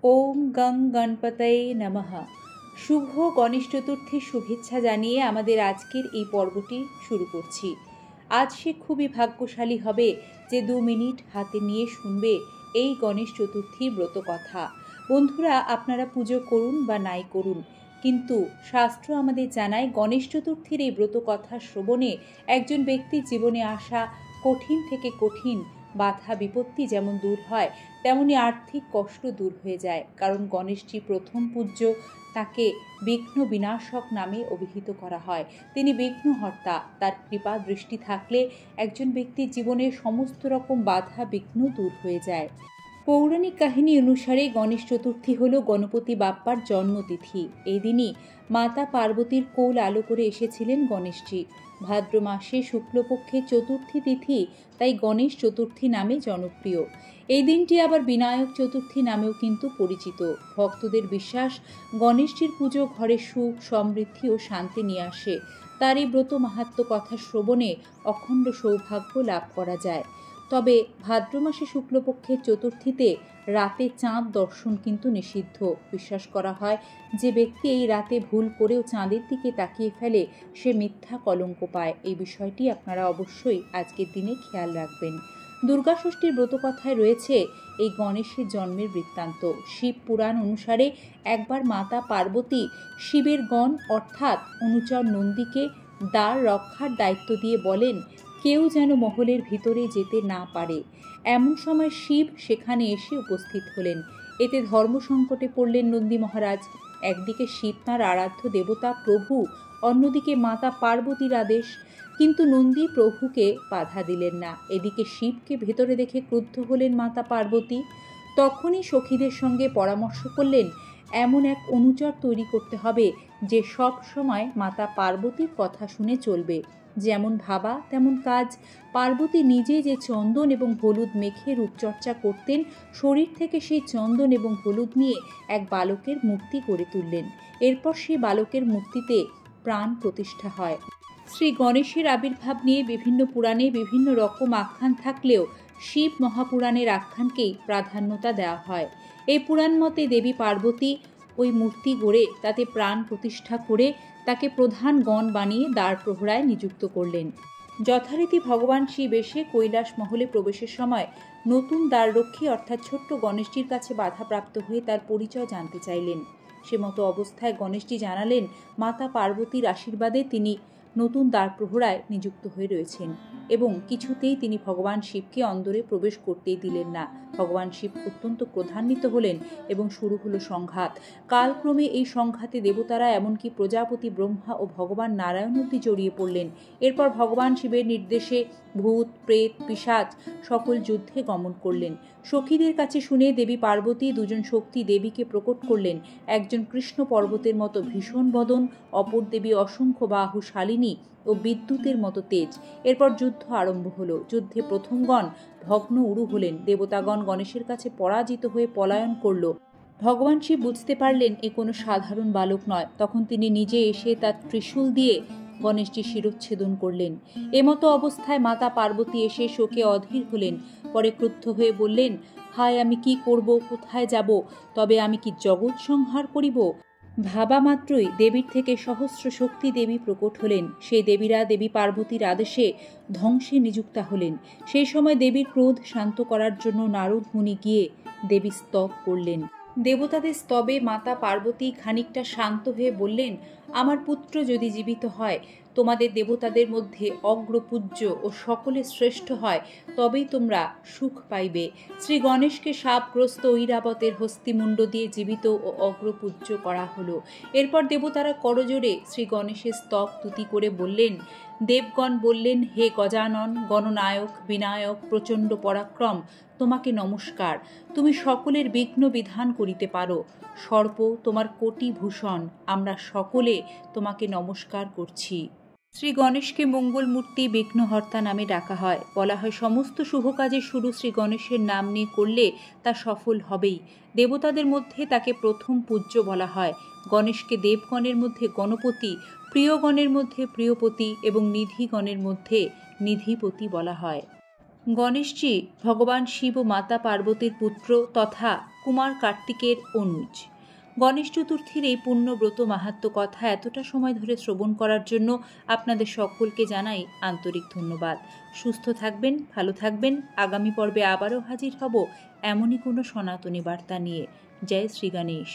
ওম গং গণপতয়ে নমঃ। শুভ গণেশ চতুর্থীর শুভেচ্ছা জানিয়ে আমাদের আজকের এই পর্বটি শুরু করছি। আজ সে খুবই ভাগ্যশালী হবে যে 2 মিনিট হাতে নিয়ে শুনবে এই গণেশ চতুর্থীর ব্রত কথা। বন্ধুরা, আপনারা পুজো করুন বা নাই করুন, কিন্তু শাস্ত্র আমাদের জানায় গণেশ চতুর্থীর এই ব্রত কথা শ্রবণে একজন ব্যক্তির জীবনে আসা কঠিন থেকে কঠিন বাধা বিপত্তি যেমন দূর হয়, তেমনি আর্থিক কষ্ট দূর হয়ে যায়। কারণ গণেশজি প্রথম পূজ্য, তাকে বিঘ্ন বিনাশক নামে অভিহিত করা হয়। তিনি বিঘ্নহর্তা। তার কৃপা দৃষ্টি থাকলে একজন ব্যক্তির জীবনে সমস্ত রকম বাধা বিঘ্ন দূর হয়ে যায়। পৌরাণিক কাহিনী অনুসারে গণেশ চতুর্থী হল গণপতি বাপ্পার জন্মতিথি। এই দিনই মাতা পার্বতীর কোল আলো করে এসেছিলেন গণেশজি। ভাদ্র মাসে শুক্লপক্ষের চতুর্থী তিথি, তাই গণেশ চতুর্থী নামে জনপ্রিয়। এই দিনটি আবার বিনায়ক চতুর্থী নামেও কিন্তু পরিচিত। ভক্তদের বিশ্বাস, গণেশজির পুজো ঘরে সুখ, সমৃদ্ধি ও শান্তি নিয়ে আসে। তার এই ব্রত মাহাত্ম্য কথা শ্রবণে অখণ্ড সৌভাগ্য লাভ করা যায়। তবে ভাদ্র মাসে শুক্লপক্ষের চতুর্থীতে রাতে চাঁদ দর্শন কিন্তু নিষিদ্ধ। বিশ্বাস করা হয় যে ব্যক্তি এই রাতে ভুল করেও চাঁদের দিকে তাকিয়ে ফেলে, সে মিথ্যা কলঙ্ক পায়। এই বিষয়টি আপনারা অবশ্যই আজকের দিনে খেয়াল রাখবেন। দুর্গা ষষ্ঠীর ব্রতকথায় রয়েছে এই গণেশের জন্মের বৃত্তান্ত। শিব পুরাণ অনুসারে একবার মাতা পার্বতী শিবের গণ অর্থাৎ অনুচর নন্দীকে দ্বার রক্ষার দায়িত্ব দিয়ে বলেন, কেউ যেন মহলের ভিতরে যেতে না পারে। এমন সময় শিব সেখানে এসে উপস্থিত হলেন। এতে ধর্ম সংকটে পড়লেন নন্দী মহারাজ। একদিকে শিব তাঁর আরাধ্য দেবতা প্রভু, অন্যদিকে মাতা পার্বতীর আদেশ। কিন্তু নন্দী প্রভুকে বাধা দিলেন না। এদিকে শিবকে ভেতরে দেখে ক্রুদ্ধ হলেন মাতা পার্বতী। তখনই সখীদের সঙ্গে পরামর্শ করলেন, এমন এক অনুচর তৈরি করতে হবে যে সব সময় মাতা পার্বতীর কথা শুনে চলবে। যেমন ভাবা তেমন কাজ। পার্বতী নিজে যে চন্দন এবং হলুদ মেখে রূপচর্চা করতেন, শরীর থেকে সেই চন্দন এবং হলুদ নিয়ে এক বালকের মূর্তি গড়ে তুললেন। এরপর সেই বালকের মূর্তিতে প্রাণ প্রতিষ্ঠা হয়। শ্রী গণেশের আবির্ভাব নিয়ে বিভিন্ন পুরাণে বিভিন্ন রকম আখ্যান থাকলেও শিব মহাপুরাণের আখ্যানকেই প্রাধান্যতা দেওয়া হয়। এই পুরাণ মতে দেবী পার্বতী ওই মূর্তি গড়ে তাতে প্রাণ প্রতিষ্ঠা করে তাকে প্রধান গণ বানিয়ে দ্বার প্রহরায় নিযুক্ত করলেন। যথারীতি ভগবান শিব এসে কৈলাস মহলে প্রবেশের সময় নতুন দ্বাররক্ষী অর্থাৎ ছোট্ট গণেশজির কাছে বাধাপ্রাপ্ত হয়ে তার পরিচয় জানতে চাইলেন। সে মতো অবস্থায় গণেশজি জানালেন, মাতা পার্বতীর আশীর্বাদে তিনি নতুন দ্বার প্রহরায় নিযুক্ত হয়ে রয়েছেন এবং কিছুতেই তিনি ভগবান শিবকে অন্দরে প্রবেশ করতেই দিলেন না। ভগবান শিব অত্যন্ত ক্রোধান্বিত হলেন এবং শুরু হলো সংঘাত। কালক্রমে এই সংঘাতে দেবতারা এমনকি প্রজাপতি ব্রহ্মা ও ভগবান নারায়ণ অবধি জড়িয়ে পড়লেন। এরপর ভগবান শিবের নির্দেশে ভূত, প্রেত, পিশাচ সকল যুদ্ধে গমন করলেন। সখীদের কাছে শুনে দেবী পার্বতী দুজন শক্তি দেবীকে প্রকট করলেন। একজন কৃষ্ণ পর্বতের মতো ভীষণ বদন, অপর দেবী অসংখ্য বাহু শালিনী ও বিদ্যুতের মতো তেজ। এরপর যুদ্ধ আরম্ভ হলো। যুদ্ধে প্রথমগণ ভগ্ন উরু হলেন। দেবতাগণ গণেশের কাছে পরাজিত হয়ে পলায়ন করল। ভগবান শিব বুঝতে পারলেন এ কোনো সাধারণ বালক নয়। তখন তিনি নিজে এসে তার ত্রিশূল দিয়ে গণেশজি শিরচ্ছেদন করলেন। এমতো অবস্থায় মাতা পার্বতী এসে শোকে অধীর হলেন। পরে ক্রুদ্ধ হয়ে বললেন, হায়, আমি কি করব, কোথায় যাব? তবে আমি কি জগৎ সংহার করিব? ভাবা মাত্রই দেবীর থেকে সহস্র শক্তি দেবী প্রকট হলেন। সেই দেবীরা দেবী পার্বতীর আদেশে ধ্বংসে নিযুক্তা হলেন। সেই সময় দেবীর ক্রোধ শান্ত করার জন্য নারদ মুনি গিয়ে দেবী স্তব করলেন। দেবতাদের স্তবে মাতা পার্বতী খানিকটা শান্ত হয়ে বললেন, আমার পুত্র যদি জীবিত হয়, তোমাদের দেবতাদের মধ্যে অগ্রপূজ্য ও সকলে শ্রেষ্ঠ হয়, তবেই তোমরা সুখ পাইবে। শ্রী গণেশকে শাপগ্রস্ত ঐরাবতের হস্তিমুণ্ড দিয়ে জীবিত ও অগ্রপূজ্য করা হলো। এরপর দেবতারা করজোড়ে শ্রী গণেশের স্তব তুতি করে বললেন, দেবগণ বললেন, হে গজানন, গণনায়ক, বিনায়ক, প্রচণ্ড পরাক্রম, তোমাকে নমস্কার। তুমি সকলের বিঘ্ন বিধান করিতে পারো। সর্প তোমার কোটি ভূষণ, আমরা সকলে তোমাকে নমস্কার করছি। শ্রী গণেশকে মঙ্গলমূর্তি, বিঘ্নহর্তা নামে ডাকা হয়। বলা হয় সমস্ত শুভ কাজের শুরু শ্রী গণেশের নাম নিয়ে করলে তা সফল হবেই। দেবতাদের মধ্যে তাকে প্রথম পূজ্য বলা হয়। গণেশকে দেবগণের মধ্যে গণপতি, প্রিয়গণের মধ্যে প্রিয়পতি এবং নিধিগণের মধ্যে নিধিপতি বলা হয়। গণেশজি ভগবান শিব ও মাতা পার্বতীর পুত্র তথা কুমার কার্তিকের অনুজ। গণেশ চতুর্থীর এই পুণ্যব্রত মাহাত্ম্য কথা এতটা সময় ধরে শ্রবণ করার জন্য আপনাদের সকলকে জানাই আন্তরিক ধন্যবাদ। সুস্থ থাকবেন, ভালো থাকবেন। আগামী পর্বে আবারও হাজির হব এমনই কোনো সনাতনী বার্তা নিয়ে। জয় শ্রী গণেশ।